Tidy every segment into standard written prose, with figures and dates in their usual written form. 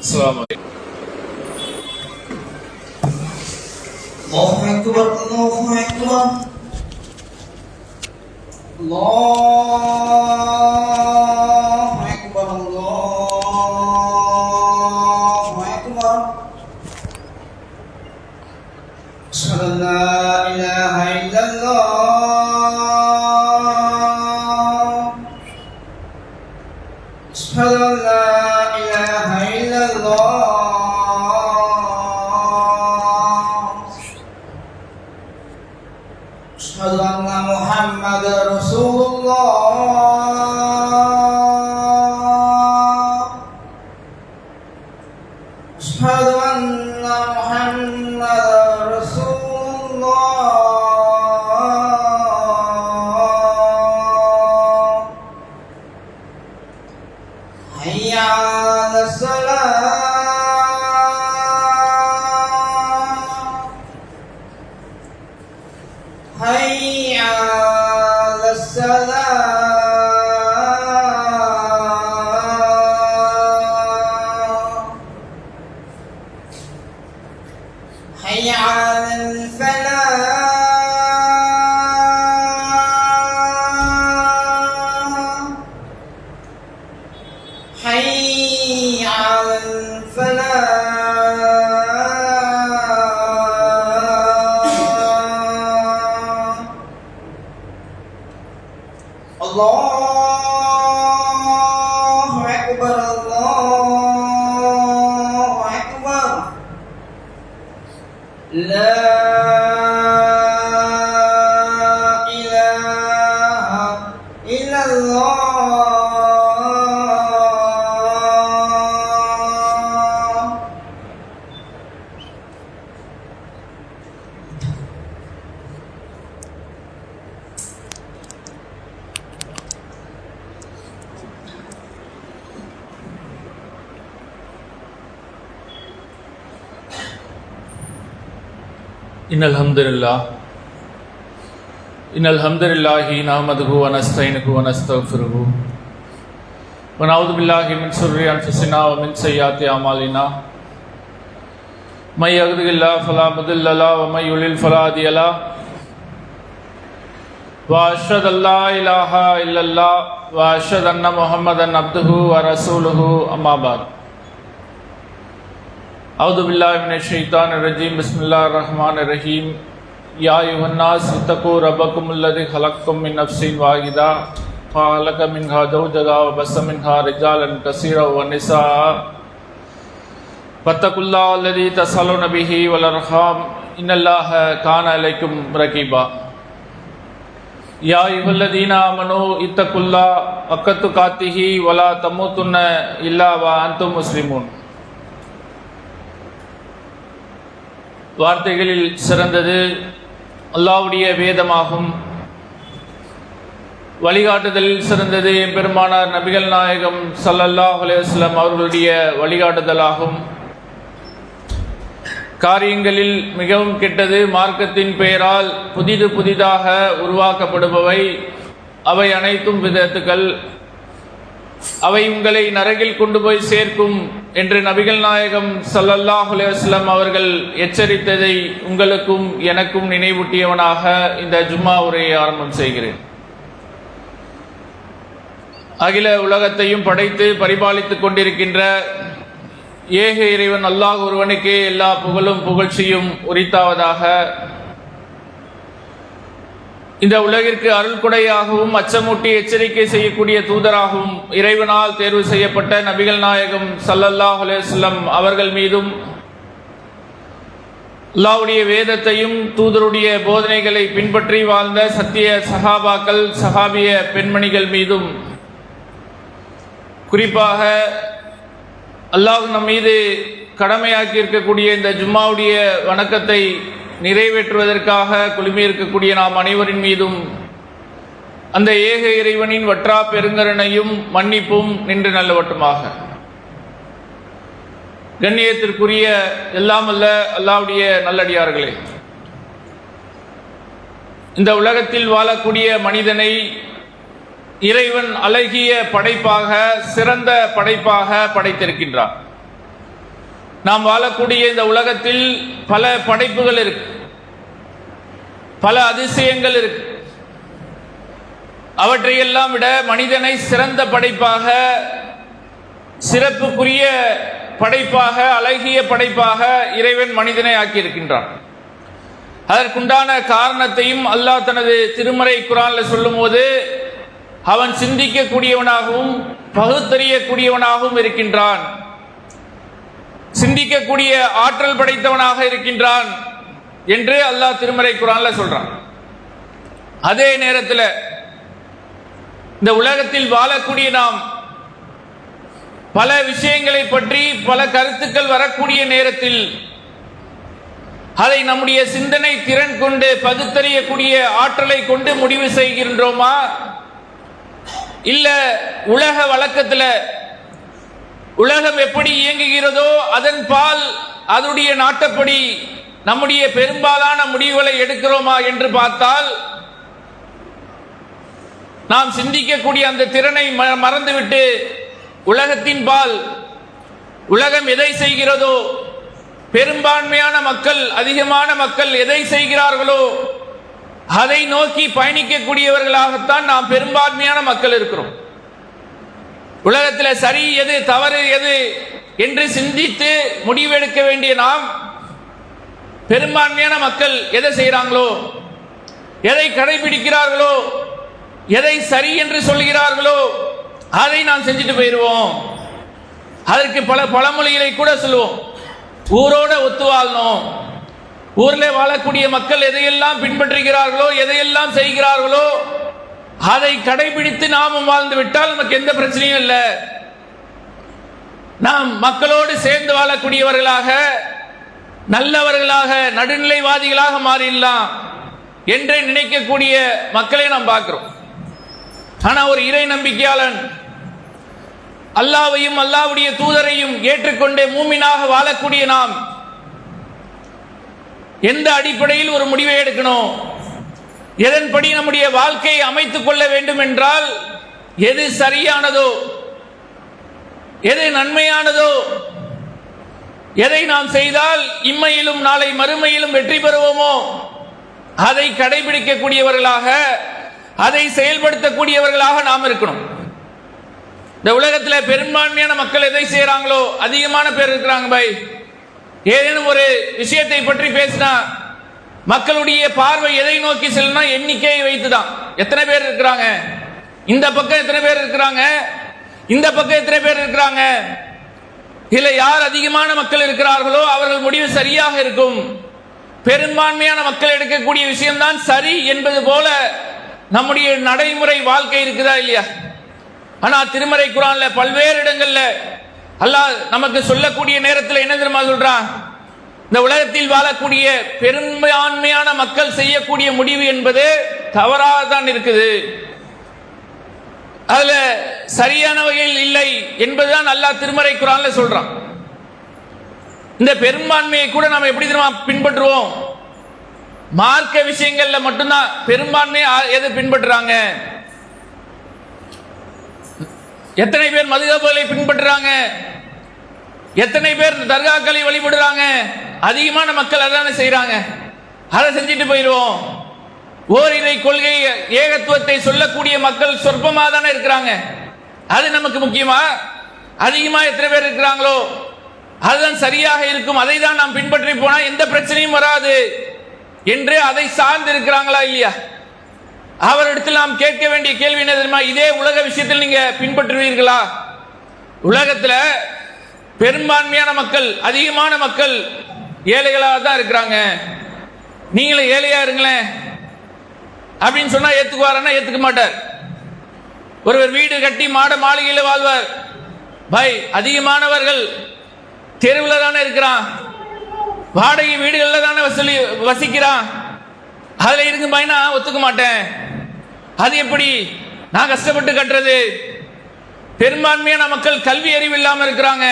அஸ்ஸலாமு அலைக்கும். அல்லாஹு அக்பர் அல்லாஹு அக்பர் அல்லாஹு அக்பர் அல்லாஹு அக்பர் அஷ்ஹது அன் லா இலாஹா இல்லல்லாஹ் அஷ்ஹது அன் லா இலாஹா இல்லல்லாஹ் أشهد أن محمد رسول الله أشهد أن محمد رسول الله حي على الصلاة حي على الصلاة حي على الفلاح حي على الفلاح الله أكبر الله أكبر لا إله إلا الله إن الحمد لله نحمده ونستعينه ونستغفره ونعوذ بالله من شرور أنفسنا ومن سيئات أعمالنا من يهده الله فلا مضل له ومن يضلل فلا هادي له وأشهد أن لا إله إلا الله وأشهد أن محمدا عبده ورسوله أما بعد أعوذ بالله من الشيطان الرجيم بسم الله الرحمن الرحيم يا أيها الناس اتقوا ربكم الذي خلقكم من نفس واحدة وخلق منها زوجها وبث منها رجالا كثيرا ونساء واتقوا الله الذي تسألون به والأرحام إن الله كان عليكم رقيبا يا أيها الذين آمنوا اتقوا الله حق تقاته ولا تموتن إلا وأنتم مسلمون. வார்த்தைகளில் சிறந்தது அல்லாஹ்வுடைய வேதமாகும். வழிகாட்டுதலில் சிறந்தது எம்பெருமானார் நபிகள் நாயகம் ஸல்லல்லாஹு அலைஹி வஸல்லம் அவர்களுடைய வழிகாட்டுதலாகும். காரியங்களில் மிகவும் கெட்டது மார்க்கத்தின் பெயரால் புதிதாக உருவாக்கப்படுபவை, அவை அனைத்தும் விதத்துக்கள், அவை உங்களை நரகில் கொண்டு போய் சேர்க்கும் என்று நபிகள் நாயகம் ஸல்லல்லாஹு அலைஹி வஸல்லம் அவர்கள் எச்சரித்ததை உங்களுக்கும் எனக்கும் நினைவூட்டியவனாக இந்த ஜும்மா உரையை ஆரம்பம் செய்கிறேன். அகில உலகத்தையும் படைத்து பரிபாலித்துக் கொண்டிருக்கின்ற ஏக இறைவன் அல்லாஹ் ஒருவனுக்கே எல்லா புகழும் புகழ்ச்சியும் உரித்தாவதாக. இந்த உலகிற்கு அருள்கொடையாகவும் அச்சமூட்டி எச்சரிக்கை செய்யக்கூடிய தூதராகவும் இறைவனால் தேர்வு செய்யப்பட்ட நபிகள் நாயகம் ஸல்லல்லாஹு அலைஹி வஸல்லம் அவர்கள் மீதும், அல்லாஹ்வுடைய வேதத்தையும் தூதருடைய போதனைகளை பின்பற்றி வாழ்ந்த சத்திய சஹாபாக்கள் சஹாபிய பெண்மணிகள் மீதும், குறிப்பாக அல்லாஹ் நம் மீது கடமையாக்கி இருக்கக்கூடிய இந்த ஜும்மாவுடைய வணக்கத்தை நிறைவேற்றுவதற்காக குழுமி இருக்கக்கூடிய நாம் அனைவரின் மீதும் அந்த ஏக இறைவனின் வற்றா பெருங்கருணையும் மன்னிப்பும் நின்று நல்லவட்டுமாக. கண்ணியத்திற்குரிய எல்லாம் அல்ல அல்லாஹ்வுடைய நல்லடியார்களே, இந்த உலகத்தில் வாழக்கூடிய மனிதனை இறைவன் அழகிய படைப்பாக, சிறந்த படைப்பாக படைத்திருக்கின்றார். நாம் வாழக்கூடிய இந்த உலகத்தில் பல படைப்புகள் இருக்கு, பல அதிசயங்கள் இருக்கு. அவற்றையெல்லாம் விட மனிதனை சிறந்த படைப்பாக, சிறப்புக்குரிய படைப்பாக, அழகிய படைப்பாக இறைவன் மனிதனை ஆக்கியிருக்கின்றான். அதற்குண்டான காரணத்தையும் அல்லாஹ் தனது திருமறை குர்ஆன்ல சொல்லும் போது, அவன் சிந்திக்கக்கூடியவனாகவும் பகுத்தறியக்கூடியவனாகவும் இருக்கின்றான், சிந்திக்கக்கூடிய ஆற்றல் படைத்தவனாக இருக்கின்றான் என்று அல்லாஹ் திருமறை குர்ஆன்ல சொல்றான். அதே நேரத்தில் இந்த உலகத்தில் வாழக்கூடிய நாம் பல விஷயங்களை பற்றி பல கருத்துக்கள் வரக்கூடிய நேரத்தில் அதை நம்முடைய சிந்தனை திறன் கொண்டு பகுத்தறியக்கூடிய ஆற்றலை கொண்டு முடிவு செய்கின்றோமா, இல்ல உலக வழக்கத்தில் உலகம் எப்படி இயங்குகிறதோ அதன் பால் அதனுடைய நாட்டப்படி நம்முடைய பெரும்பாலான முடிவுகளை எடுக்கிறோமா என்று பார்த்தால், நாம் சிந்திக்கக்கூடிய அந்த திறனை மறந்துவிட்டு உலகத்தின் பால், உலகம் எதை செய்கிறதோ, பெரும்பான்மையான மக்கள், அதிகமான மக்கள் எதை செய்கிறார்களோ அதை நோக்கி பயணிக்கக்கூடியவர்களாகத்தான் நாம் பெரும்பான்மையான மக்கள் இருக்கிறோம். உலகத்தில் சரி எது தவறு எது என்று சிந்தித்து முடிவெடுக்க வேண்டிய நாம், பெரும்பான்மையான மக்கள் எதை செய்கிறாங்களோ, எதை கடைபிடிக்கிறார்களோ, எதை சரி என்று சொல்கிறார்களோ அதை நாம் செஞ்சுட்டு போயிடுவோம். அதற்கு பல பழமொழிகளை கூட சொல்லுவோம். ஊரோட ஒத்து வாழணும், ஊர்ல வாழக்கூடிய மக்கள் எதையெல்லாம் பின்பற்றுகிறார்களோ, எதையெல்லாம் செய்கிறார்களோ அதை கடைபிடித்து நாமும் வாழ்ந்து விட்டால் நமக்கு எந்த பிரச்சனையும் இல்லை. நாம் மக்களோடு சேர்ந்து வாழக்கூடியவர்களாக, நல்லவர்களாக, நடுநிலைவாதிகளாக மாறிடலாம் என்று நினைக்கக்கூடிய மக்களை நாம் பார்க்கிறோம். ஆனா ஒரு இறை நம்பிக்கையாளன் அல்லாஹ்வையும் அல்லாஹ்வுடைய தூதரையும் ஏற்றுக்கொண்டே மூமினாக வாழக்கூடிய நாம் எந்த அடிப்படையில் ஒரு முடிவை எடுக்கணும், எதன்படி நம்முடைய வாழ்க்கையை அமைத்துக் கொள்ள வேண்டும் என்றால், எது சரியானதோ, எது நன்மையானதோ, எதை நாம் செய்தால் இம்மையிலும் நாளை மறுமையிலும் வெற்றி பெறுவோமோ அதை கடைபிடிக்கக்கூடியவர்களாக, அதை செயல்படுத்தக்கூடியவர்களாக நாம் இருக்கணும். இந்த உலகத்தில் பெரும்பான்மையான மக்கள் எதை செய்யறாங்களோ, அதிகமான பேர் இருக்கிறாங்க பாய். ஏதேனும் ஒரு விஷயத்தை பற்றி பேசினா மக்களுடைய பார்வை எதை நோக்கி செல்லும்னா எண்ணிக்கையை வைத்துதான். எத்தனை பேர் இருக்கிறாங்க, இந்த பக்கம் எத்தனை பேர் இருக்கிறாங்க, இந்த பக்கம் எத்தனை பேர் இருக்கிறாங்க, இல்ல யார் அதிகமான மக்கள் இருக்கிறார்களோ அவர்கள் முடிவு சரியாக இருக்கும். பெரும்பான்மையான மக்கள் எடுக்கக்கூடிய விஷயம்தான் சரி என்பது போல நம்முடைய நடைமுறை வாழ்க்கை இருக்குதா இல்லையா? ஆனா திருமறை குர்ஆன்ல பல்வேறு இடங்கள்ல அல்லாஹ் நமக்கு சொல்லக்கூடிய நேரத்தில் என்ன தெரியுமா சொல்றான்? இந்த உலகத்தில் வாழக்கூடிய பெரும்பான்மையான மக்கள் செய்யக்கூடிய முடிவு என்பது தவறாக தான் இருக்குது, அதுல சரியான வகையில் இல்லை என்பதுதான் அல்லாஹ் திருமறை குர்ஆன்ல சொல்றான். இந்த பெரும்பான்மையை கூட நாம் எப்படி தெரியுமா பின்பற்றுவோம்? மார்க்க விஷயங்கள்ல மட்டும்தான் பெரும்பான்மையை எது பின்பற்றுறாங்க? எத்தனை பேர் மதுஹப்களை பின்பற்றுறாங்க? எத்தனை பேர் தர்காக்களை வழிபடுறாங்க? அதிகமான மக்கள் அதான செய்யறாங்க. அதை செஞ்சுட்டு போயிடுவோம். ஓரிரை கொள்கை ஏகத்துவத்தை சொல்லக்கூடிய மக்கள் சொற்பமாக தானே இருக்கிறாங்க. அது நமக்கு முக்கியமா? அதிகமா எத்தனை பேர் இருக்கிறாங்களோ அதுதான் சரியாக இருக்கும், அதை தான் நாம் பின்பற்றி போனா எந்த பிரச்சனையும் வராது என்று அதை சார்ந்து இருக்கிறாங்களா இல்லையா? அவரிடத்தில் நாம் கேட்க வேண்டிய கேள்வி என்ன தெரியுமா? இதே உலக விஷயத்தில் நீங்க பின்பற்றுவீர்களா? உலகத்துல பெரும்பான்மையான மக்கள், அதிகமான மக்கள் ஏழைகளாக தான் இருக்கிறாங்க. நீங்களும் ஏழையா இருங்களேன் அப்படின்னு சொன்னா ஏத்துக்குவாரன்னா ஏத்துக்க மாட்டார். ஒருவர் வீடு கட்டி மாட மாளிகையில வாழ்வார். பாய், அதிகமானவர்கள் தெருவில் தானே இருக்கிறான், வாடகை வீடுகள்ல தானே வசிக்கிறான். அதுல இருக்கு பாய்னா ஒத்துக்க மாட்டேன். அது எப்படி நான் கஷ்டப்பட்டு கட்டுறது? பெரும்பான்மையான மக்கள் கல்வி அறிவு இல்லாம இருக்கிறாங்க,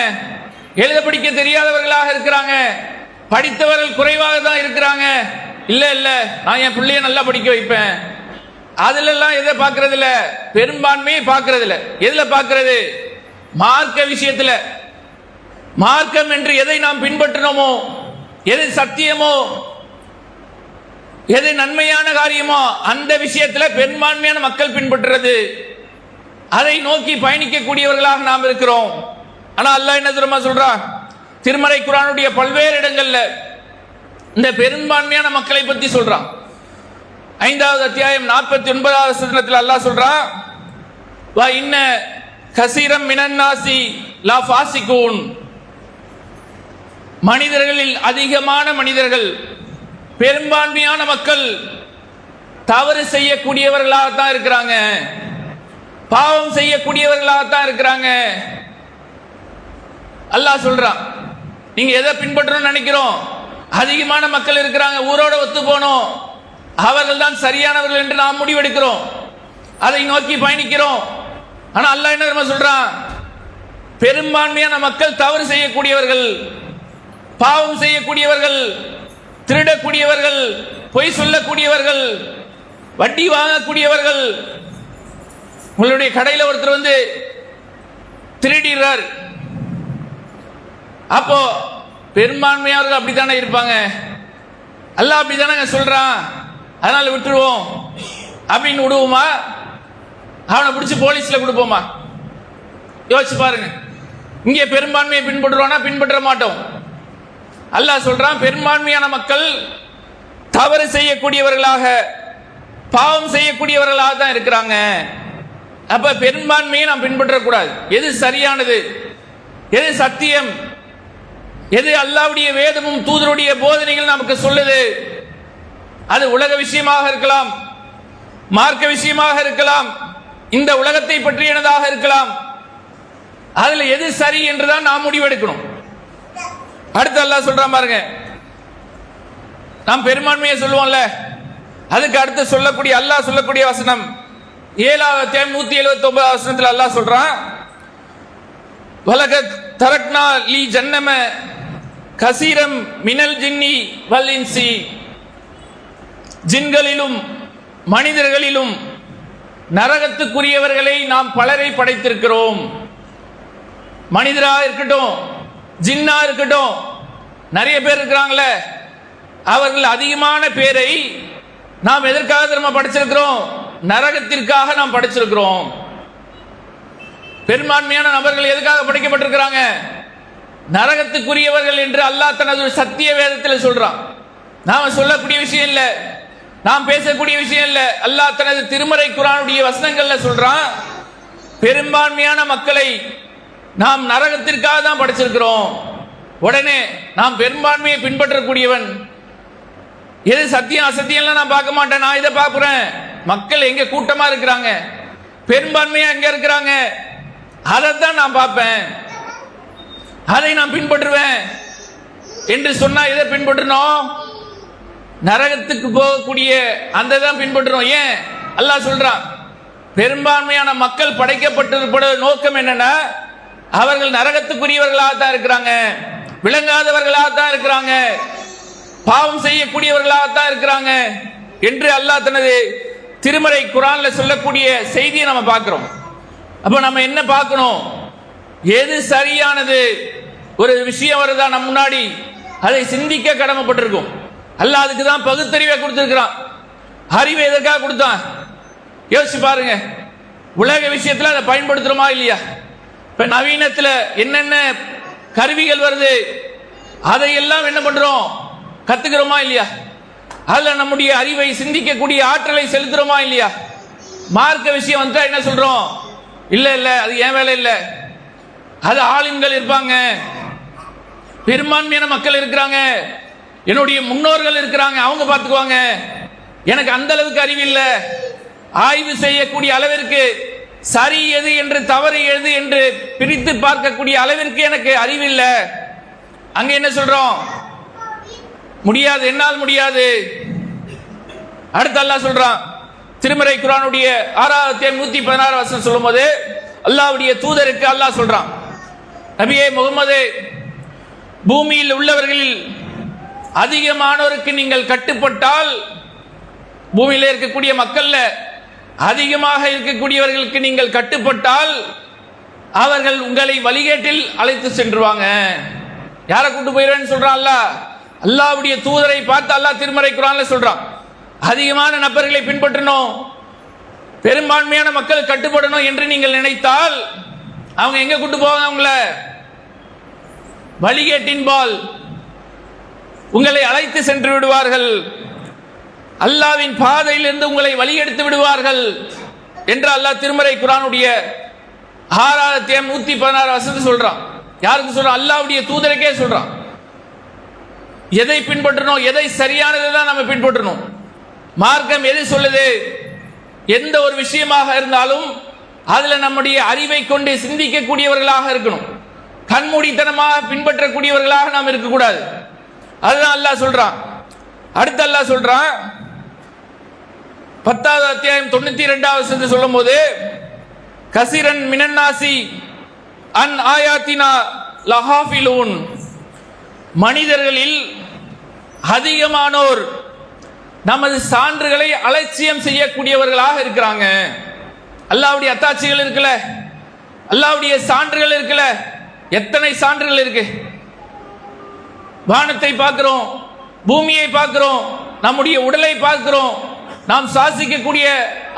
எழுத படிக்க தெரியாதவர்களாக இருக்கிறாங்க, படித்தவர்கள் குறைவாக தான் இருக்கிறாங்க. இல்ல இல்ல நான் என் பிள்ளைய நல்லா படிக்க வைப்பேன். அதுல எல்லாம் எதை பார்க்கறது இல்ல, பெரும்பான்மையை பார்க்கறது இல்ல. எதுல பார்க்கறது? மார்க்க விஷயத்துல. மார்க்கம் என்று எதை நாம் பின்பற்றினோமோ, எது சத்தியமோ, எது நன்மையான காரியமோ அந்த விஷயத்தில் பெரும்பான்மையான மக்கள் பின்பற்றுறது, அதை நோக்கி பயணிக்கக்கூடியவர்களாக நாம் இருக்கிறோம். ஆனா அல்லாஹ் என்ன தெரியுமா சொல்றான்? திருமறை குர்ஆனுடைய பல்வேறு இடங்கள்ல இந்த பெரும்பான்மையான மக்களை பத்தி சொல்றான். 5வது அத்தியாயம் 49வது வசனத்தில் அல்லாஹ் சொல்றான், வா இன்ன கஸீரம் மினன் நாசி லா ஃபாசிகூன். மனிதர்களில் அதிகமான மனிதர்கள், பெரும்பான்மையான மக்கள் தவறு செய்யக்கூடியவர்களாகத்தான் இருக்கிறாங்க, பாவம் செய்யக்கூடியவர்களாகத்தான் இருக்கிறாங்க. அல்லாஹ் சொல்றான், நீங்க எதை பின்பற்றணும்னு நினைக்கிறோம்? அதிகமான மக்கள் இருக்கிறாங்க, ஊரோட ஒத்து போனோம், அவர்கள் தான் சரியானவர்கள் என்று நாம் முடிவெடுக்கிறோம், அதை நோக்கி பயணிக்கிறோம். ஆனா அல்லாஹ் என்ன சொல்றான்? பெரும்பான்மையான மக்கள் தவறு செய்யக்கூடியவர்கள், பாவம் செய்யக்கூடியவர்கள், திருடக்கூடியவர்கள், பொய் சொல்லக்கூடியவர்கள், வட்டி வாங்கக்கூடியவர்கள். உங்களுடைய கடையில் ஒருத்தர் வந்து திருடுறார், அப்போ பெரும்பான்மையானவர்கள் அப்படித்தானே இருப்பாங்க, அல்லாஹ் அப்படித்தானே சொல்றான், அதனால விட்டுருவோம் அப்படின்னு விடுவோமா? அவனை பிடிச்சி போலீஸ்ல கொடுப்போமா? யோசிச்சு பாருங்க. இங்கே பெரும்பான்மையை பின்பற்றுவோம்னா பின்பற்ற மாட்டோம். அல்லாஹ் சொல்றான், பெரும்பான்மையான மக்கள் தவறு செய்யக்கூடியவர்களாக, பாவம் செய்யக்கூடியவர்களாக தான் இருக்கிறாங்க. அப்ப பெரும்பான்மையை நாம் பின்பற்றக்கூடாது. எது சரியானது, எது சத்தியம், எது அல்லாஹ்வுடைய வேதமும் தூதருடைய போதனைகள் நமக்கு சொல்லுது, அது உலக விஷயமாக இருக்கலாம், மார்க்க விஷயமாக இருக்கலாம், இந்த உலகத்தை பற்றியனதாக இருக்கலாம், அதுல எது சரி என்றுதான் நாம் முடிவெடுக்கணும். அடுத்து அல்லாஹ் சொல்றான் பாருங்க, நாம் பெரும்பான்மையை சொல்லுவோம்ல, அதுக்கு அடுத்து சொல்லக்கூடிய அல்லாஹ் சொல்லக்கூடிய வசனம் 7வது அத்தியாயம் 179வது வசனத்தில் அல்லாஹ் சொல்றான், வலகத் தரக்னா லி ஜன்னம கஸீரம் மினல் ஜின்னி வல் இன்சி. ஜின்களிலும் மனிதர்களிலும் நரகத்துக்குரியவர்களை நாம் பலரை படைத்திருக்கிறோம். மனிதரா இருக்கட்டும், ஜின்னா இருக்கட்டும், நிறைய பேர் இருக்கிறாங்களே, அவர்கள் அதிகமான பேரை நாம் எதற்காக திரும்ப படைச்சிருக்கிறோம்? நரகத்திற்காக நாம் படைச்சிருக்கிறோம். பெரும்பான்மையான நபர்கள் எதுக்காக படைக்கப்பட்டிருக்கிறாங்க? நரகத்துக்குரியவர்கள் என்று அல்லாஹ் தனது சத்திய வேதத்தில் சொல்றான். நாம சொல்லக்கூடிய விஷயம் இல்ல, நாம் பேசக்கூடிய விஷயம் இல்ல, அல்லாஹ் தனது திருமறை குர்ஆனுடைய வசனங்கள்ல சொல்றான், பெரும்பான்மையான மக்களை நாம் நரகத்திற்காக தான் படைச்சிருக்கிறோம். உடனே நாம் பெரும்பான்மையை பின்பற்றக்கூடியவன், எது சத்தியம் அசத்தியம்லாம் நான் பார்க்க மாட்டேன், நான் இதை பார்க்கிறேன், மக்கள் எங்க கூட்டமா இருக்கிறாங்க, பெரும்பான்மையா எங்க இருக்கிறாங்க, அதைத்தான் நான் பார்ப்பேன், அதை நான் பின்பற்றுவேன் என்று சொன்னா எதை பின்பற்றணும்? நரகத்துக்கு போகக்கூடிய அந்த தான் பின்பற்றணும். ஏன்? அல்லாஹ் சொல்றான், பெரும்பான்மையான மக்கள் படைக்கப்பட்டிருப்பட நோக்கம் என்னன்னா, அவர்கள் நரகத்துக்குரியவர்களாக தான் இருக்கிறாங்க, விளங்காதவர்களாக தான் இருக்கிறாங்க, பாவம் செய்யக்கூடியவர்களாக தான் இருக்கிறாங்க என்று அல்லாஹ் தனது திருமறை குர்ஆன்ல சொல்லக்கூடிய செய்தியை நம்ம பார்க்கிறோம். அப்ப நம்ம என்ன பார்க்கணும்? எது சரியானது? ஒரு விஷயம் வருதா நம்ம முன்னாடி, அதை சிந்திக்க கடமைப்பட்டிருக்கும். அல்லாஹ் அதுக்கு தான் பகுத்தறிவை கொடுத்திருக்கிறான். அறிவை எதற்காக கொடுத்தான்? யோசிச்சு பாருங்க. உலக விஷயத்துல அதை பயன்படுத்துறோமா இல்லையா? இப்ப நவீனத்துல என்னென்ன கருவிகள் வருது, அதையெல்லாம் என்ன பண்றோம்? கத்துக்கிறோமா இல்லையா? அதுல நம்முடைய அறிவை சிந்திக்கக்கூடிய ஆற்றலை செலுத்துறோமா இல்லையா? மார்க்க விஷயம் வந்தா என்ன சொல்றோம்? இல்ல இல்ல, அது ஏன் வேலை இல்ல, அது ஆளுங்கள் இருப்பாங்க, பெரும்பான்மையான மக்கள் இருக்கிறாங்க, என்னுடைய முன்னோர்கள் இருக்கிறாங்க, அவங்க பார்த்துக்குவாங்க, எனக்கு அந்த அளவுக்கு அறிவு இல்ல, ஆய்வு செய்யக்கூடிய அளவிற்கு சரி எது என்று தவறு எது என்று பிரித்து பார்க்கக்கூடிய அளவிற்கு எனக்கு அறிவில்லை. அங்க என்ன சொல்றோம்? முடியாது, என்னால் முடியாது. அடுத்து அல்லாஹ் சொல்றான், திருமறை குர்ஆனுடைய 6வது அத்தியாயம் 116 வசனம் சொல்லும்போது அல்லாஹ்வுடைய தூதருக்கு அல்லாஹ் சொல்றான், நபியே முகமது, பூமியில் உள்ளவர்களில் அதிகமானோருக்கு நீங்கள் கட்டுப்பட்டால், பூமியில இருக்கக்கூடிய மக்கள்ல அதிகமாக இருக்கக்கூடியவர்களுக்கு நீங்கள் கட்டுப்பட்டால், அவர்கள் உங்களை வழிகேட்டில் அழைத்து சென்றுவாங்க. யாரை கூட்டு போயிடுவேன்னு சொல்றான் அல்லாஹ்? அல்லாஹ்வுடைய தூதரை பார்த்து அல்லாஹ் திருமறை குர்ஆன்ல சொல்றான். அதிகமான நபர்களை பின்பற்றணும், பெரும்பான்மையான மக்கள் கட்டுப்படணும் என்று நீங்கள் நினைத்தால் அவங்க எங்க கூட்டு போவாங்க? அவங்கள வழிகேட்டின்பால் உங்களை அழைத்து சென்று விடுவார்கள், அல்லாஹ்வின் பாதையிலிருந்து உங்களை வழியெடுத்து விடுவார்கள் என்று அல்லாஹ் திருமறை குர்ஆனுடைய 6வது அத்தியாயம் 116 வசனத்தை சொல்றான். யாருக்கு சொல்றான்? அல்லாஹ்வுடைய தூதருக்கே சொல்றான். எதை பின்பற்றணும்? எதை சரியானதை தான் நம்ம பின்பற்றணும். மார்க்கம் எது சொல்லுது? எந்த ஒரு விஷயமாக இருந்தாலும் அதுல நம்முடைய அறிவை கொண்டு சிந்திக்கக்கூடியவர்களாக இருக்கணும். கண்மூடித்தனமாக பின்பற்றக்கூடியவர்களாக நாம் இருக்கக்கூடாது. அதுதான் அல்லாஹ் சொல்றான். அடுத்து அல்லாஹ் சொல்றான் 10வது அத்தியாயம் 92வது வசனத்தை சொல்லும் போது, கசிரன் மினன்னாசி அன் ஆயாத்தினா லஹாஃபிலூன், மனிதர்களில் அதிகமானோர் நமது சான்றுகளை அலட்சியம் செய்யக்கூடியவர்களாக இருக்கிறாங்க. அல்லாஹ்வுடைய அத்தாட்சிகள் இருக்குல்ல, அல்லாஹ்வுடைய சான்றுகள் இருக்குல்ல, எத்தனை சான்றுகள் இருக்கு. வானத்தை பார்க்கிறோம், பூமியை பார்க்கிறோம், நம்முடைய உடலை பார்க்கிறோம், நாம் சுவாசிக்கக்கூடிய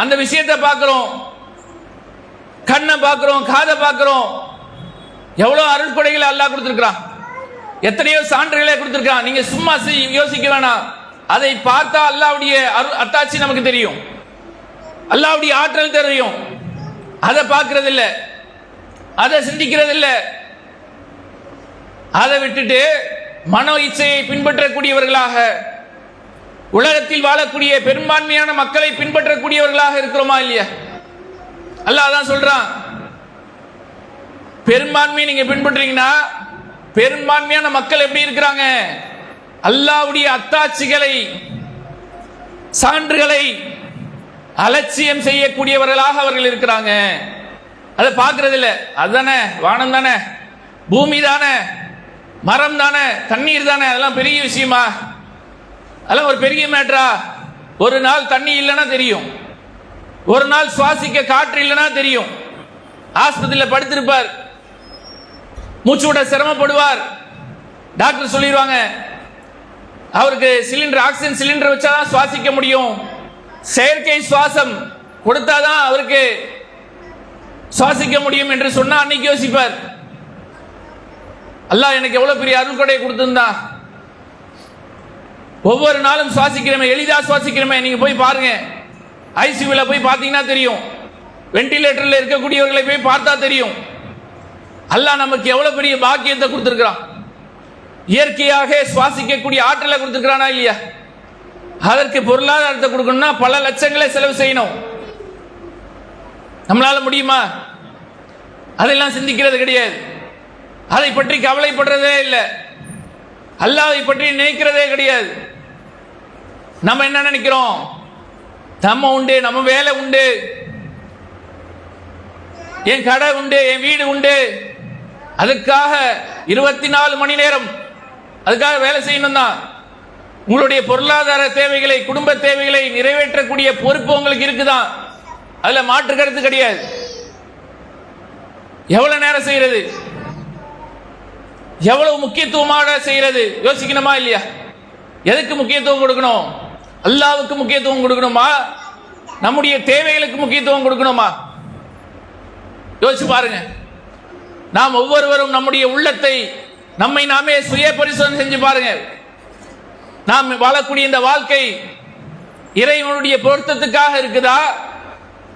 அந்த விஷயத்தை பார்க்கிறோம், கண்ணை பார்க்கிறோம், காதை பார்க்கிறோம். எவ்வளவு அருள்கொடைகளை அல்லாஹ் கொடுத்திருக்கிறான், எத்தனையோ சான்றுகளை கொடுத்திருக்கான். நீங்க சும்மா யோசிக்க வேணாம், அதை பார்த்தா அல்லாஹ்வுடைய அத்தாட்சி நமக்கு தெரியும், அல்லாஹ்வுடைய ஆற்றல் தெரியும். அதை பார்க்கிறது இல்ல, அதை சிந்திக்கிறது இல்ல. அதை விட்டுட்டு மனோ இச்சையை பின்பற்றக்கூடியவர்களாக, உலகத்தில் வாழக்கூடிய பெரும்பான்மையான மக்களை பின்பற்றக்கூடியவர்களாக இருக்கிறோமா இல்லையா? அல்லாஹ் தான் சொல்றான், பெரும்பான்மையை நீங்க பின்பற்றீங்கன்னா பெரும்பான்மையான மக்கள் எப்படி இருக்கிறாங்க? அல்லாஹ்வுடைய அத்தாட்சிகளை, சான்றுகளை அலட்சியம் செய்யக்கூடியவர்களாக அவர்கள் இருக்கிறாங்க. அதை பார்க்கறது இல்லை. அதுதானே வானம் தானே, பூமி தானே, மரம் தானே, தண்ணீர் தானே, அதெல்லாம் பெரிய விஷயமா? அதெல்லாம் ஒரு பெரிய மேட்டரா? ஒரு நாள் தண்ணி இல்லைன்னா தெரியும், ஒரு நாள் சுவாசிக்க காற்று இல்லைன்னா தெரியும். ஆஸ்பத்திரியில் படுத்திருப்பார், மூச்சு விட சிரமப்படுவார், டாக்டர் சொல்லிடுவாங்க அவருக்கு சிலிண்டர், ஆக்சிஜன் சிலிண்டர் வச்சாதான் சுவாசிக்க முடியும், செயற்கை சுவாசம் கொடுத்தாதான் அவருக்கு சுவாசிக்க முடியும் என்று சொன்னா அன்னைக்கு யோசிப்பார், அல்லாஹ் எனக்கு எவ்வளவு பெரிய அருள்கொடை கொடுத்திருந்தா. ஒவ்வொரு நாளும் சுவாசிக்கிறோமே, எளிதா சுவாசிக்கிறோமே. நீங்க போய் பாருங்க, ஐசியூல போய் பார்த்தீங்கன்னா தெரியும், வெண்டிலேட்டர்ல இருக்கக்கூடியவர்களை போய் பார்த்தா தெரியும். அல்லாஹ் நமக்கு எவ்வளவு பெரிய பாக்கியத்தை கொடுத்திருக்கிறான். இயற்கையாக சுவாசிக்கக்கூடிய ஆற்றலை கொடுத்திருக்கிறானா இல்லையா? அதற்கு பொருளாதாரத்தை கொடுக்கணும்னா பல லட்சங்களை செலவு செய்யணும். நம்மளால முடியுமா? அதெல்லாம் சிந்திக்கிறது கிடையாது, அதை பற்றி கவலைப்படுறதே இல்லை, அல்லாஹ்வை பற்றி நினைக்கிறதே கிடையாது. நம்ம என்ன நினைக்கிறோம்? நம்ம உண்டு, நம்ம வேலை உண்டு, என் கடை உண்டு, என் வீடு உண்டு, அதுக்காக 24 மணி நேரம் அதுக்காக வேலை செய்யணும் தான். உங்களுடைய பொருளாதார தேவைகளை, குடும்ப தேவைகளை நிறைவேற்றக்கூடிய பொறுப்பு உங்களுக்கு இருக்குதான், அதுல மாற்று கருத்து கிடையாது. எவ்வளவு நேரம் செய்யறது, எவ்வளவு முக்கியத்துவமாக செய்யறது யோசிக்கணுமா இல்லையா? எதுக்கு முக்கியத்துவம் கொடுக்கணும்? அல்லாஹ்வுக்கு முக்கியத்துவம் கொடுக்கணுமா, நம்முடைய தேவைகளுக்கு முக்கியத்துவம் கொடுக்கணுமா? யோசிச்சு பாருங்க. நாம் ஒவ்வொருவரும் நம்முடைய உள்ளத்தை, நம்மை நாமே சுய பரிசோதனை செஞ்சு பாருங்க. நாம் வாழக்கூடிய இந்த வாழ்க்கை இறைவனுடைய பொருத்தத்துக்காக இருக்குதா,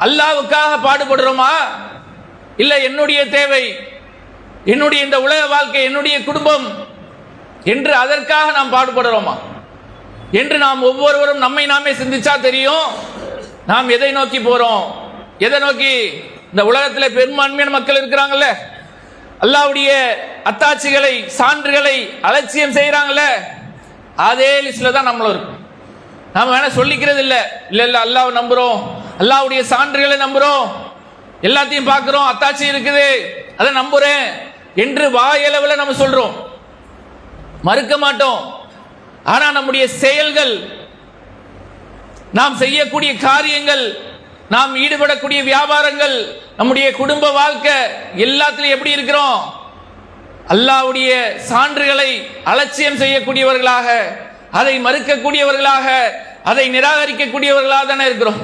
அல்லாஹ்வுக்காக பாடுபடுறோமா, இல்ல என்னுடைய தேவை, என்னுடைய இந்த உலக வாழ்க்கை, என்னுடைய குடும்பம் என்று அதற்காக நாம் பாடுபடுறோமா என்று நாம் ஒவ்வொருவரும் நம்மை நாமே சிந்திச்சா தெரியும் நாம் எதை நோக்கி போறோம். எதை நோக்கி? இந்த உலகத்தில் பெரும்பான்மையான மக்கள் இருக்கிறாங்கல்ல, அல்லாஹ்வுடைய அத்தாட்சிகளை, சான்றுகளை அலட்சியம் செய்யறாங்கல்ல, அதே லிஸ்ட்ல தான் நம்மளும் இருக்கும். நாம வேணா சொல்லிக்கிறது இல்ல, இல்ல இல்ல அல்லாஹ் நம்புறோம், அல்லாஹ்வுடைய சான்றுகளை நம்புறோம், எல்லாத்தையும் பார்க்கிறோம், அத்தாட்சி இருக்குது அதை நம்புறேன் என்று வாயளவில் நம்ம சொல்றோம், மறுக்க மாட்டோம். ஆனா நம்முடைய செயல்கள், நாம் செய்யக்கூடிய காரியங்கள், நாம் ஈடுபடக்கூடிய வியாபாரங்கள், நம்முடைய குடும்ப வாழ்க்கை எல்லாத்திலும் எப்படி இருக்கிறோம்? அல்லாஹ்வுடைய சான்றுகளை அலட்சியம் செய்யக்கூடியவர்களாக, அதை மறுக்கக்கூடியவர்களாக, அதை நிராகரிக்கக்கூடியவர்களாக தானே இருக்கிறோம்.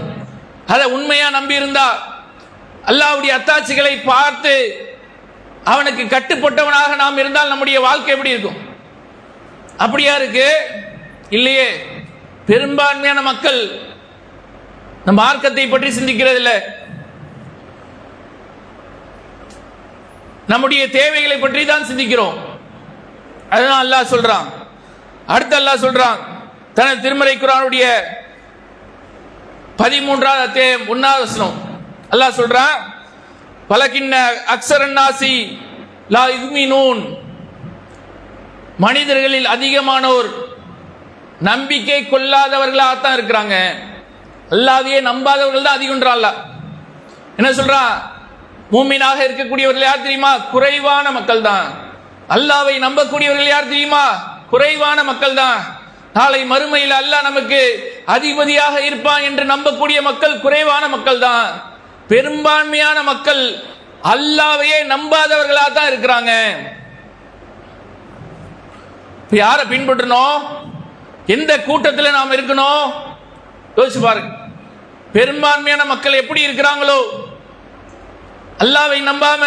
அதை உண்மையா நம்பி இருந்தா, அல்லாஹ்வுடைய அத்தாட்சிகளை பார்த்து அவனுக்கு கட்டுப்பட்டவனாக நாம் இருந்தால் நம்முடைய வாழ்க்கை எப்படி இருக்கும்? அப்படியா இருக்கு? இல்லையே. பெரும்பான்மையான மக்கள் நம் மார்க்கத்தை பற்றி சிந்திக்கிறது இல்லை, நம்முடைய தேவைகளை பற்றி தான் சிந்திக்கிறோம். அதுதான் அல்லாஹ் சொல்றான். அடுத்து அல்லாஹ் சொல்றான் தனது திருமறை குர்ஆனுடைய 13வது அத்தியாயம் 1வது வசனம். அல்லாஹ் சொல்றான், வலக்கின்ன அக்ஸரன் நாசி லா யுமினூன், மனிதர்களில் அதிகமானோர் நம்பிக்கை கொள்ளாதவர்களாகத்தான் இருக்கிறாங்க. அல்லாஹ்வையே நம்பாதவர்கள் தான் அதிகம்ன்றான் அல்லாஹ். என்ன சொல்றான்? மூமினாக இருக்கக்கூடியவர்கள் யார் தெரியுமா? குறைவான மக்கள் தான். அல்லாஹ்வை நம்பக்கூடியவர்கள் யார் தெரியுமா? குறைவான மக்கள் தான். நாளை மறுமையில் அல்லாஹ் நமக்கு அதிபதியாக இருப்பான் என்று நம்பக்கூடிய மக்கள் குறைவான மக்கள் தான். பெரும்பான்மையான மக்கள் அல்லாஹ்வையே நம்பாதவர்களாக தான் இருக்கிறாங்க. யாரை பின்பற்றணும்? எந்த கூட்டத்தில் நாம் இருக்கணும்? யோசிச்சு பாருங்க. பெரும்பான்மையான மக்கள் எப்படி இருக்கிறாங்களோ, அல்லாஹ்வை நம்பாம,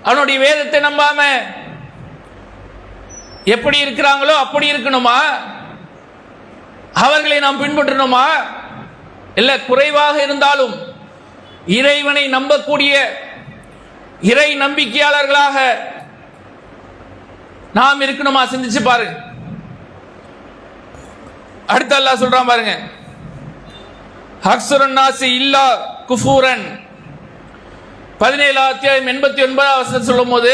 அவனுடைய வேதத்தை நம்பாம எப்படி இருக்கிறாங்களோ அப்படி இருக்கணுமா? அவர்களை நாம் பின்பற்றணுமா? இல்ல குறைவாக இருந்தாலும் இறைவனை நம்பக்கூடிய இறை நம்பிக்கையாளர்களாக நாம் இருக்கணுமா? சிந்திச்சு பாருங்க. அடுத்து அல்லாஹ் சொல்றான் பாருங்க, அக்ஸரன் நாசி இல்லா குஃபூரன், 17வது அத்தியாயம் 89வது வசனம் சொல்லும் போது,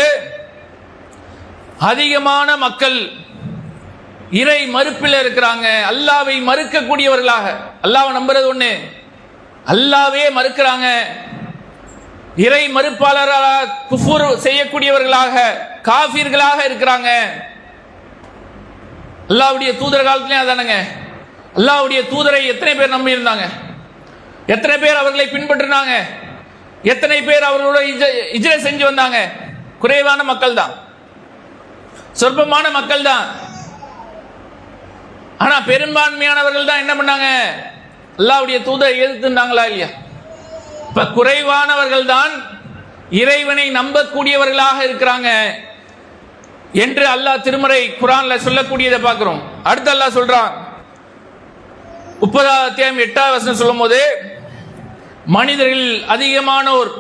அதிகமான மக்கள் இறை மறுப்பில் இருக்கிறாங்க, அல்லாஹ்வை மறுக்கக்கூடியவர்களாக. அல்லாஹ்வை நம்புறது ஒண்ணு, அல்லாஹ்வே மறுக்கிறாங்க. இறை மறுப்பாளர்களாக, குஃபூர் செய்யக்கூடியவர்களாக, காஃபிர்களாக இருக்கிறாங்க. அல்லாஹ்வுடைய தூதர் காலத்திலே அதானுங்க. அல்லாஹ்வுடைய தூதரை எத்தனை பேர் நம்பி இருந்தாங்க? எத்தனை பேர் அவர்களை பின்பற்றினாங்க? எத்தனை பேர் அவர்களோட இஜ்ரா செஞ்சு வந்தாங்க? குறைவான மக்கள் தான், சொற்பமான மக்கள் தான். ஆனா பெரும்பான்மையானவர்கள் தான் என்ன பண்ணாங்க? அல்லாஹ்வுடைய தூதரை எதிர்த்துட்டாங்களா இல்லையா? இப்ப குறைவானவர்கள் தான் இறைவனை நம்பக்கூடியவர்களாக இருக்கிறாங்க என்று அல்லாஹ் திருமறை குர்ஆன்ல சொல்லக்கூடியதை பார்க்கிறோம். அடுத்து அல்லாஹ் சொல்றான் 30வது அத்தியாயம் 8வது வசனம் சொல்லும் போது, மனிதர்கள் அதிகமானோர்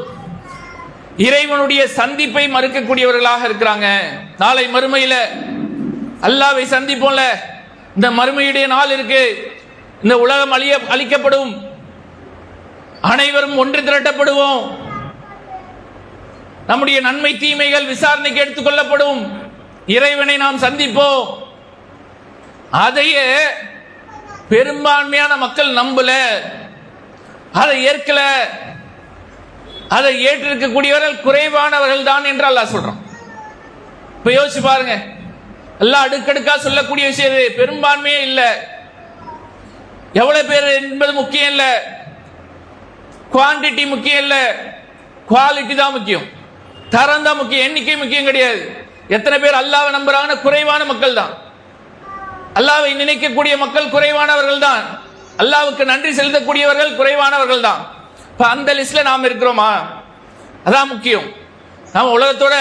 இறைவனுடைய சந்திப்பை மறுக்கக்கூடியவர்களாக இருக்கிறாங்க. நாளை மறுமையில அல்லாஹ்வை சந்திப்போம்ல, இந்த மறுமையுடைய நாள் இருக்கு. இந்த உலகம் அழிக்கப்படும், அனைவரும் ஒன்று திரட்டப்படுவோம், நம்முடைய நன்மை தீமைகள் விசாரணைக்கு எடுத்துக் கொள்ளப்படும், இறைவனை நாம் சந்திப்போம். அதையே பெரும்பான்மையான மக்கள் நம்பல, அதை ஏற்கல. அதை ஏற்றிருக்கக்கூடியவர்கள் குறைவானவர்கள் தான் என்று அல்லாஹ் சொல்றான். இப்ப யோசிச்சு பாருங்க, எல்லாம் அடுக்கடுக்கா சொல்லக்கூடிய விஷயம் இது. பெரும்பான்மையே இல்ல, எவ்வளவு பேர் என்பது முக்கியம் இல்ல, குவான்டிட்டி முக்கியம் இல்ல, குவாலிட்டி தான் முக்கியம், தரம் தான் முக்கியம், எண்ணிக்கை முக்கியம் கிடையாது. எத்தனை பேர் அல்லாஹ்வை நம்புறாங்கன்னு குறைவான மக்கள் தான். அல்லாஹ்வை நினைக்கக்கூடிய மக்கள் குறைவானவர்கள் தான். அல்லாஹ்வுக்கு நன்றி செலுத்தக்கூடியவர்கள் குறைவானவர்கள் தான். இப்ப அந்த லிஸ்ட்ல நாம் இருக்கிறோமா? அதான் முக்கியம். நாம் உலகத்தோட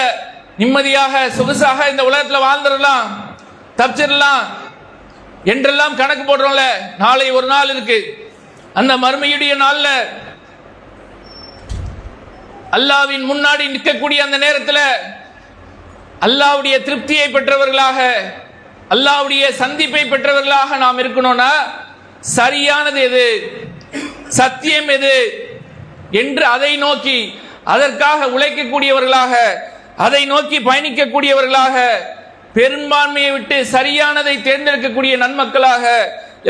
நிம்மதியாக சொகுசாக இந்த உலகத்தில் வாழ்ந்துடலாம், தப்பிச்சிடலாம் என்றெல்லாம் கணக்கு போடுறோம்ல. நாளை ஒரு நாள் இருக்கு, அந்த மறுமையுடைய நாள்ல அல்லாஹ்வின் முன்னாடி நிற்கக்கூடிய அந்த நேரத்தில் அல்லாஹ்வுடைய திருப்தியை பெற்றவர்களாக, அல்லாஹ்வுடைய சந்திப்பை பெற்றவர்களாக நாம் இருக்கணும்னா சரியானது எது, சத்தியம் எது என்று அதை நோக்கி அதற்காக உழைக்கக்கூடியவர்களாக, அதை நோக்கி பயணிக்கக்கூடியவர்களாக, பெரும்பான்மையை விட்டு சரியானதை தேர்ந்தெடுக்கக்கூடிய நன்மக்களாக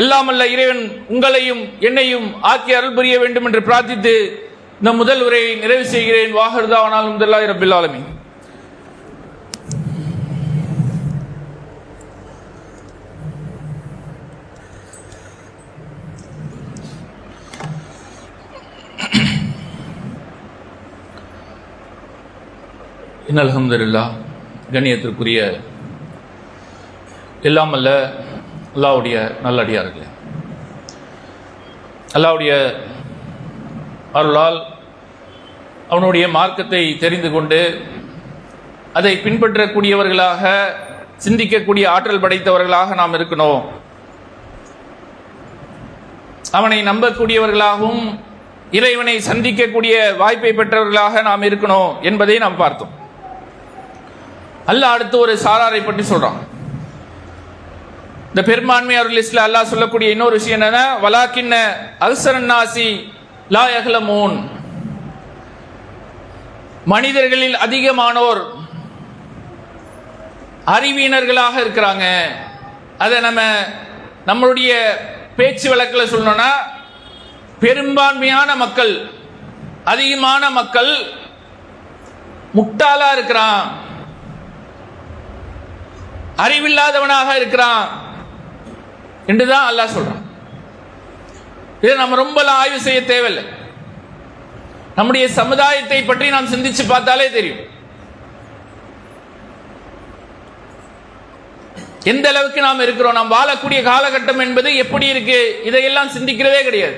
எல்லாம் அல்ல இறைவன் உங்களையும் என்னையும் ஆக்கி அருள் புரிய வேண்டும் என்று பிரார்த்தித்து இந்த முதல் உரையை நிறைவு செய்கிறேன். வாஹிர் தஅவானா அல்ஹம்துலில்லாஹி ரப்பில் ஆலமீன். அல்ஹம்துலில்லாஹ். கண்ணியத்திற்குரிய எல்லாம் அல்ல அல்லாஹ்வுடைய நல்லடியார்களே, அல்லாஹ்வுடைய அருளால் அவனுடைய மார்க்கத்தை தெரிந்து கொண்டு அதை பின்பற்றக்கூடியவர்களாக, சிந்திக்கக்கூடிய ஆற்றல் படைத்தவர்களாக நாம் இருக்கணும். அவனை நம்பக்கூடியவர்களாகவும் இறைவனை சந்திக்கக்கூடிய வாய்ப்பை பெற்றவர்களாக நாம் இருக்கணும் என்பதை நாம் பார்த்தோம். அல்லாஹ் அடுத்து ஒரு சாராரை பற்றி சொல்றான். இந்த பெரும்பான்மையார் லிஸ்ட்ல அல்லாஹ் சொல்லக்கூடிய இன்னொரு விஷயம் என்னன்னா, வலாக்கின்ன அக்ஸரன் நாசி லா யஹ்லமூன், மனிதர்களில் அதிகமானோர் அறிவியினர்களாக இருக்கிறாங்க. அதை நம்மளுடைய பேச்சு வழக்கில் சொல்லணும்னா, பெரும்பான்மையான மக்கள், அதிகமான மக்கள் முட்டாளா இருக்கிறான், அறிவில்லாதவனாக இருக்கிறான் என்றுதான் அல்லாஹ் சொல்றான். இதை நம்ம ரொம்ப ஆய்வு செய்ய தேவையில்லை. நம்முடைய சமுதாயத்தை பற்றி நாம் சிந்திச்சு பார்த்தாலே தெரியும். எந்த அளவுக்கு நாம் இருக்கிறோம், நாம் வாழக்கூடிய காலகட்டம் என்பது எப்படி இருக்கு, இதையெல்லாம் சிந்திக்கிறதே கிடையாது.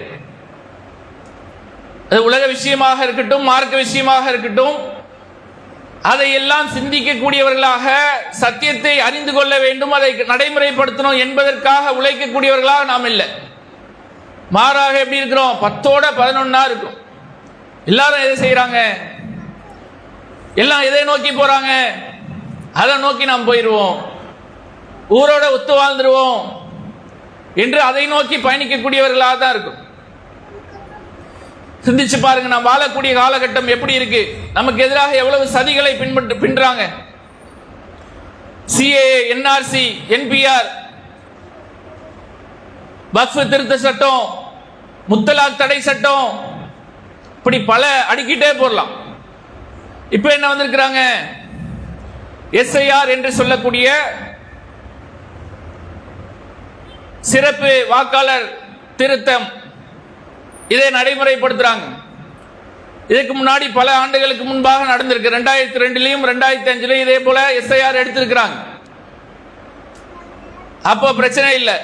அது உலக விஷயமாக இருக்கட்டும், மார்க்க விஷயமாக இருக்கட்டும், அதையெல்லாம் சிந்திக்கக்கூடியவர்களாக, சத்தியத்தை அறிந்து கொள்ள வேண்டும், அதை நடைமுறைப்படுத்தணும் என்பதற்காக உழைக்கக்கூடியவர்களாக நாம் இல்லை. மாறாக எப்படி இருக்கிறோம், 10ஓட 11 இருக்கும். எல்லாரும் எதை செய்யறாங்க, எல்லாம் எதை நோக்கி போறாங்க, அதை நோக்கி நாம் போயிடுவோம், ஊரோட ஒத்து வாழ்ந்துருவோம் என்று அதை நோக்கி பயணிக்கக்கூடியவர்களாக தான் இருக்கும். சிந்திச்சு பாருங்க, நாம் வாழக்கூடிய காலகட்டம் எப்படி இருக்கு, நமக்கு எதிராக எவ்வளவு சதிகளை பின்றாங்க. சிஏஏ, என்ஆர்சி, என்பிஆர், வக்ஃப் திருத்த சட்டம், முத்தலாக் தடை சட்டம், இப்படி பல அடிக்கிட்டே போடலாம். இப்ப என்ன வந்திருக்கிறாங்க, எஸ்ஐஆர் என்று சொல்லக்கூடிய சிறப்பு வாக்காளர் திருத்தம், இதை நடைமுறைப்படுத்துறாங்க. இதுக்கு முன்னாடி பல ஆண்டுகளுக்கு முன்பாக நடந்திருக்கு. 2002 2005 இதே போல எஸ்ஐஆர் எடுத்திருக்கிறாங்க. அப்போ பிரச்சனை இல்லை.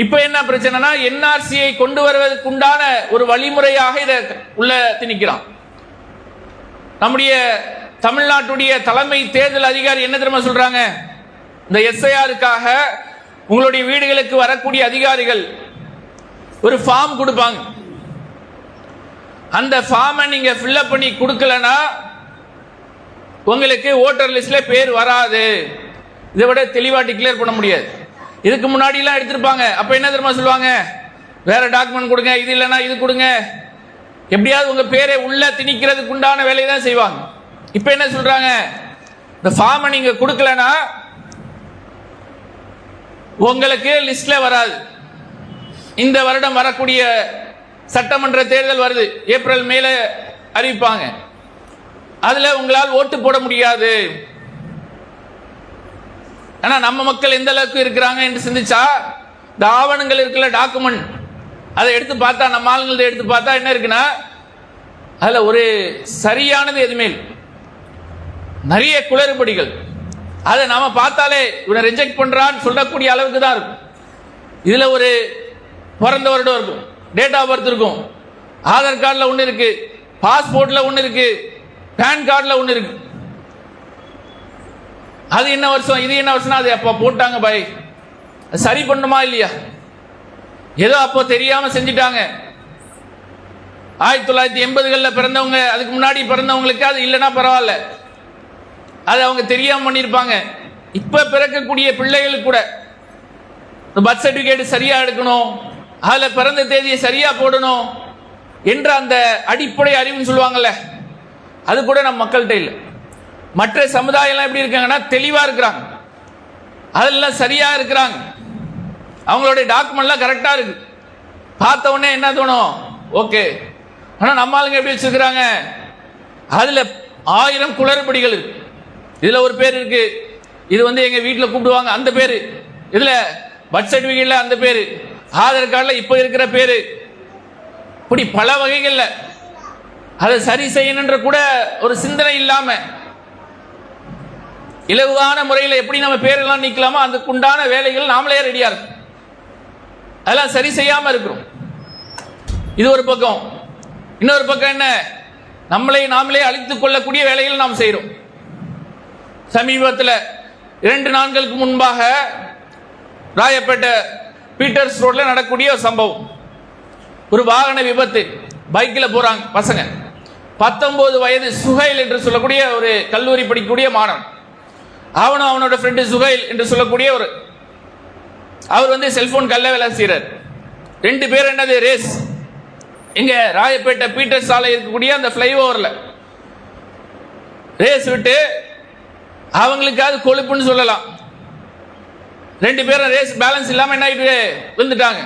இப்ப என்ன பிரச்சனைனா, என்ஆர்சியை கொண்டு வருவதற்குண்டான ஒரு வழிமுறையாக இதை உள்ள திணிக்கிறான். நம்முடைய தமிழ்நாட்டுடைய தலைமை தேர்தல் அதிகாரி என்ன தெரியுமா சொல்றாங்க, இந்த எஸ்ஐஆருக்காக உங்களுடைய வீடுகளுக்கு வரக்கூடிய அதிகாரிகள் ஒரு ஃபார்ம் கொடுப்பாங்க. அந்த ஃபார்மை நீங்க ஃபில்அப் பண்ணி கொடுக்கலனா உங்களுக்கு ஓட்டர் லிஸ்ட்ல பேர் வராது. இதை விட தெளிவா டிக்ளேர் பண்ண முடியாது. இதுக்கு முன்னாடி எல்லாம் எடுத்திருப்பாங்க. அப்ப என்ன தெரியுமா சொல்லுவாங்க, வேற டாக்குமெண்ட் கொடுங்க, இது இல்லைன்னா இது கொடுங்க, எப்படியாவது உங்க பேரை உள்ள திணிக்கிறதுக்கு உண்டான வேலையை தான் செய்வாங்க. இப்ப என்ன சொல்றாங்க, இந்த ஃபார்மை நீங்க கொடுக்கலனா உங்களுக்கு லிஸ்ட்ல வராது. இந்த வருடம் வரக்கூடிய சட்டமன்ற தேர்தல் வருது, ஏப்ரல் மேல அறிவிப்பாங்க, அதுல உங்களால் ஓட்டு போட முடியாது. ஆனா நம்ம மக்கள் எந்த அளவுக்கு இருக்கிறாங்க என்று சிந்திச்சா, இந்த ஆவணங்கள் இருக்குல்ல, டாக்குமெண்ட், அதை எடுத்து பார்த்தா, நம்ம ஆளுங்களை எடுத்து பார்த்தா என்ன இருக்குன்னா, அதுல ஒரு சரியானது எதுவுமே இல்லை, நிறைய குளறுபடிகள். அதை நாம பார்த்தாலே இவனை ரிஜெக்ட் பண்றான்னு சொல்லக்கூடிய அளவுக்கு தான் இருக்கும். இதுல ஒரு பிறந்த வருடம் இருக்கும், டேட் ஆஃப் பர்த் இருக்கும், ஆதார் கார்டில் ஒன்று இருக்கு, பாஸ்போர்ட்ல ஒன்று இருக்கு, பேன் கார்டில் ஒன்று இருக்கு. அது என்ன வருஷம், இது என்ன வருஷம், அது அப்ப போட்டாங்க பாய், சரி பண்ணுமா இல்லையா, ஏதோ அப்போ தெரியாம செஞ்சிட்டாங்க. 1980களில் பிறந்தவங்க, அதுக்கு முன்னாடி பிறந்தவங்களுக்கு அது இல்லைன்னா பரவாயில்ல, அது அவங்க தெரியாம பண்ணியிருப்பாங்க. இப்ப பிறக்கக்கூடிய பிள்ளைகளுக்கு கூட பர்த் சர்டிபிகேட் சரியா எடுக்கணும், அதுல பிறந்த தேதியை சரியா போடணும் என்ற அந்த அடிப்படை அறிவுன்னு சொல்லுவாங்கல்ல, அது கூட நம்ம மக்கள்கிட்ட இல்லை. மற்ற சமுதாயம் எப்படி இருக்காங்கன்னா, தெளிவா இருக்கிறாங்க, அதெல்லாம் சரியா இருக்கிறாங்க, அவங்களுடைய டாக்குமெண்ட்லாம் கரெக்டா இருக்கு, பார்த்த உடனே என்ன தோணும், ஓகே. ஆனா நம்ம ஆளுங்க எப்படி வச்சிருக்கிறாங்க, அதுல 1000 குளறுபடிகள் இருக்கு. இதுல ஒரு பேர் இருக்கு, இது எங்க வீட்டில் கூப்பிடுவாங்க அந்த பேரு, இதுல பர்த் சர்டிபிகேட்ல அந்த பேரு, ஆதார் கார்டில் இப்ப இருக்கிற பேரு, இப்படி பல வகைகள்ல அதை சரி செய்யணுன்ற கூட ஒரு சிந்தனை இல்லாம இலகுவான முறையில் எப்படி நம்ம பேரெல்லாம் நீக்கலாமோ அதுக்குண்டான வேலைகள் நாமளே ரெடியா இருக்கும். அதெல்லாம் சரி செய்யாம இருக்கிறோம். இது ஒரு பக்கம். இன்னொரு பக்கம் என்ன, நாமளே அழித்துக் கொள்ளக்கூடிய வேலைகள் நாம் செய்யறோம். சமீபத்தில் 2 நாட்களுக்கு முன்பாக ராயப்பேட்டை பீட்டர்ஸ் ரோட்ல நடக்கக்கூடிய ஒரு சம்பவம். ஒரு வாகன விபத்து. பைக்கில் போறாங்க பசங்க. 19 வயது சுஹைல் என்று சொல்லக்கூடிய ஒரு கல்லூரி படிக்கக்கூடிய மாணவன். அவனும் அவனோட ஃப்ரெண்டு சுஹைல் என்று சொல்லக்கூடிய அவர் செல்போன் கல்ல வேலை செய்யறார். 2 பேர் என்னது ரேஸ். இங்க ராயப்பேட்டை பீட்டர் சாலை இருக்கக்கூடிய அந்த ஃபிளைஓவர்ல ரேஸ் விட்டு அவங்களுக்காவது கொழுப்புன்னு சொல்லலாம். 2 பேரும் ரேஸ் பேலன்ஸ் இல்லாம என்ன ஆயிட்டு விழுந்துட்டாங்க.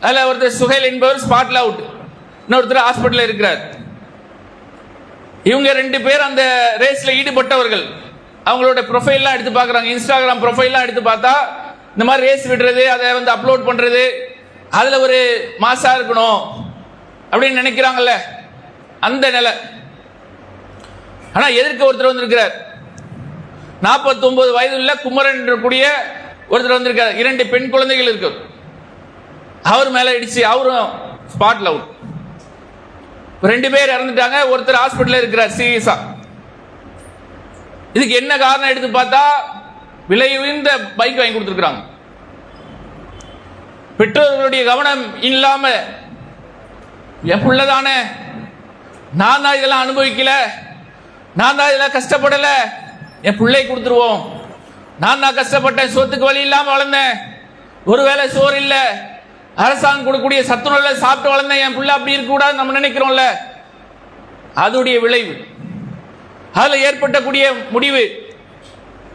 அதுல ஒருத்தர் சுஹைல் என்பவர் ஸ்பாட்ல அவுட், இன்னொருத்தர் ஹாஸ்பிட்டல் இருக்கிறார். இவங்க 2 பேர் அந்த ரேஸ்ல ஈடுபட்டவர்கள். அவங்களோட ப்ரொஃபைல்லாம் எடுத்து பார்க்குறாங்க. இன்ஸ்டாகிராம் ப்ரொஃபைல்லாம் எடுத்து பார்த்தா இந்த மாதிரி ரேஸ் விடுறது, அதை அப்லோட் பண்றது, அதுல ஒரு மாசா இருக்கணும் அப்படின்னு நினைக்கிறாங்கல்ல, அந்த நிலை. ஆனா எதிர்க்க ஒருத்தர் வந்திருக்கிறார். 49 வயதுள்ள குமரன் கூடிய ஒருத்தர் வந்திருக்கார். 2 பெண் குழந்தைகள் இருக்கு. அவர் மேல இடிச்சு அவரும் ஸ்பாட்ல அவுட். 2 பேர் இறந்துட்டாங்க. ஒருத்தர் ஹாஸ்பிட்டல் இருக்கிறார் சீரியஸா. இதுக்கு என்ன காரணம் எடுத்து பார்த்தா விலை உயர்ந்த பைக் வாங்கி கொடுத்துருக்காங்க. பெற்றோர்களுடைய கவனம் இல்லாம என் பிள்ளைதானே, நான் தான் இதெல்லாம் அனுபவிக்கல, நான் தான் இதெல்லாம் கஷ்டப்படல, என் பிள்ளை கொடுத்துருவோம். நான் தான் கஷ்டப்பட்டேன், சொத்துக்கு வழி இல்லாம வளர்ந்தேன், ஒருவேளை சோறு இல்ல, அரசாங்கம் கொடுக்கக்கூடிய சத்துணவுல சாப்பிட்டு வளர்ந்தேன், என் பிள்ளை அப்படி இருக்க கூடாது நம்ம நினைக்கிறோம்ல. அதோடைய விளைவு, அதுல ஏற்பட்டக்கூடிய முடிவு,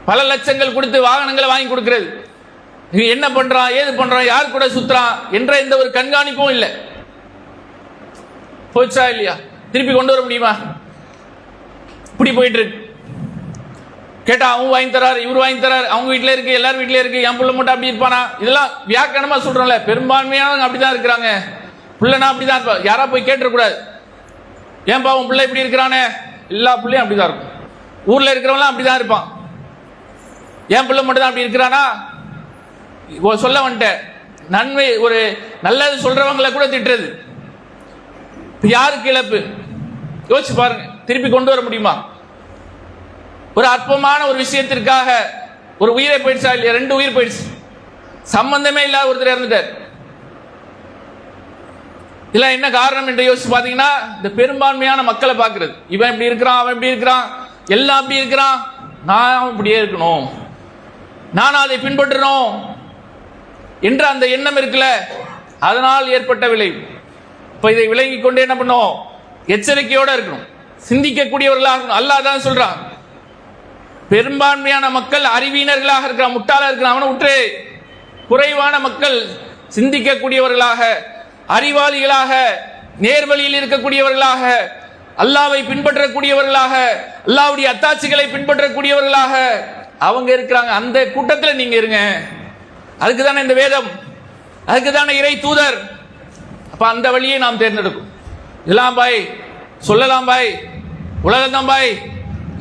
பல லட்சங்கள் கொடுத்து வாகனங்களை வாங்கி கொடுக்கிறது. என்ன பண்றான், ஏது பண்றான், யார் கூட சுத்துறான் என்ற எந்த ஒரு கண்காணிப்பும் இல்லை. போச்சா இல்லையா? திருப்பி கொண்டு வர முடியுமா? இப்படி போயிட்டு இருக்கு. கேட்டா அவங்க வாங்கி தராரு, இவர் வாங்கி தராரு, அவங்க வீட்டுல இருக்கு, எல்லாரும் வீட்டுல இருக்கு, என் பிள்ளை மட்டும் அப்படி இருப்பானா? இதெல்லாம் வியாக்கணமா சொல்றோம்ல. பெரும்பான்மையான அப்படிதான் இருக்கிறாங்க. பிள்ளைனா அப்படிதான் இருப்பா. யாரா போய் கேட்டுறக்கூடாது, ஏன்பா உன் பிள்ளை இப்படி இருக்கிறானே, எல்லா பிள்ளையும் அப்படிதான் இருக்கும். ஊர்ல இருக்கிறவங்களாம் அப்படிதான் இருப்பான். என் பிள்ளை மட்டும் தான் அப்படி இருக்கிறானா? சொல்ல வந்துட்டேன். நன்மை ஒரு நல்லது சொல்றவங்களை கூட திட்டுறது யாருக்கு இழப்பு? யோசிச்சு பாருங்க. திருப்பி கொண்டு வர முடியுமா? ஒரு அற்பமான ஒரு விஷயத்திற்காக ஒரு உயிரை போயிடுச்சா இல்லையா? 2 உயிர் போயிடுச்சு. சம்பந்தமே இல்லாத ஒருத்தர் இறந்துட்டார். இதெல்லாம் என்ன காரணம் என்று யோசிச்சு பாத்தீங்கன்னா, இந்த பெரும்பான்மையான மக்களை பார்க்கிறது. இவன் இப்படி இருக்கிறான், அவன் இப்படி இருக்கிறான், எல்லாம் அப்படி இருக்கிறான், நான் இப்படியே இருக்கணும், நானும் அதை பின்பற்றணும் என்ற அந்த எண்ணம் இருக்குல்ல, அதனால் ஏற்பட்ட விளைவு. இப்ப இதை விளங்கி கொண்டு என்ன பண்ணும்? எச்சரிக்கையோட இருக்கணும், சிந்திக்கக்கூடியவர்களாக இருக்கணும். அல்லாஹ் தான் சொல்றான், பெரும்பான்மையான மக்கள் அறிவியினர்களாக இருக்கிற, முட்டாளா இருக்கிற அவனை விட்டு குறைவான மக்கள் சிந்திக்கக்கூடியவர்களாக, அறிவாளிகளாக, நேர்வழியில் இருக்கக்கூடியவர்களாக, அல்லாஹ்வை பின்பற்றக்கூடியவர்களாக, அல்லாஹ்வுடைய அத்தாட்சிகளை பின்பற்றக்கூடியவர்களாக அவங்க இருக்கிறாங்க. அந்த கூட்டத்தில் நீங்க இருங்க. அதுக்கு தானே இந்த வேதம், அதுக்கு தானே இறை தூதர். அப்ப அந்த வழியை நாம் தேர்ந்தெடுக்கும். இதெல்லாம் பாய் சொல்லலாம் பாய், உலகம் தான் பாய்,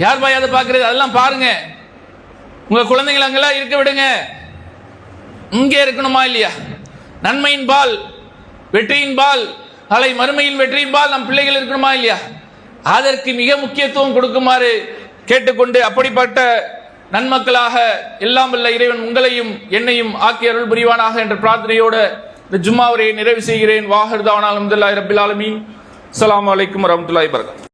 யார் பாய் அதை பார்க்கறது? அதெல்லாம் பாருங்க. உங்க குழந்தைகள் அங்கெல்லாம் இருக்க விடுங்க. இங்கே இருக்கணுமா இல்லையா? நன்மையின் பால், வெற்றியின் பால், நாளை மறுமையின் வெற்றியின் பால் நம் பிள்ளைகள் இருக்கணுமா இல்லையா? அதற்கு மிக முக்கியத்துவம் கொடுக்குமாறு கேட்டுக்கொண்டு, அப்படிப்பட்ட நன்மக்களாக எல்லாம் வல்ல இறைவன் உங்களையும் என்னையும் ஆக்கி அருள் புரிவானாக என்ற பிரார்த்தனையோடு இந்த ஜும்மா உரையை நிறைவு செய்கிறேன். வாஹிர் தாவானா அல்ஹம்துலில்லாஹி ரப்பில் ஆலமீன். அஸ்ஸலாமு அலைக்கும் வரஹ்மத்துல்லாஹி வபரகாத்துஹு.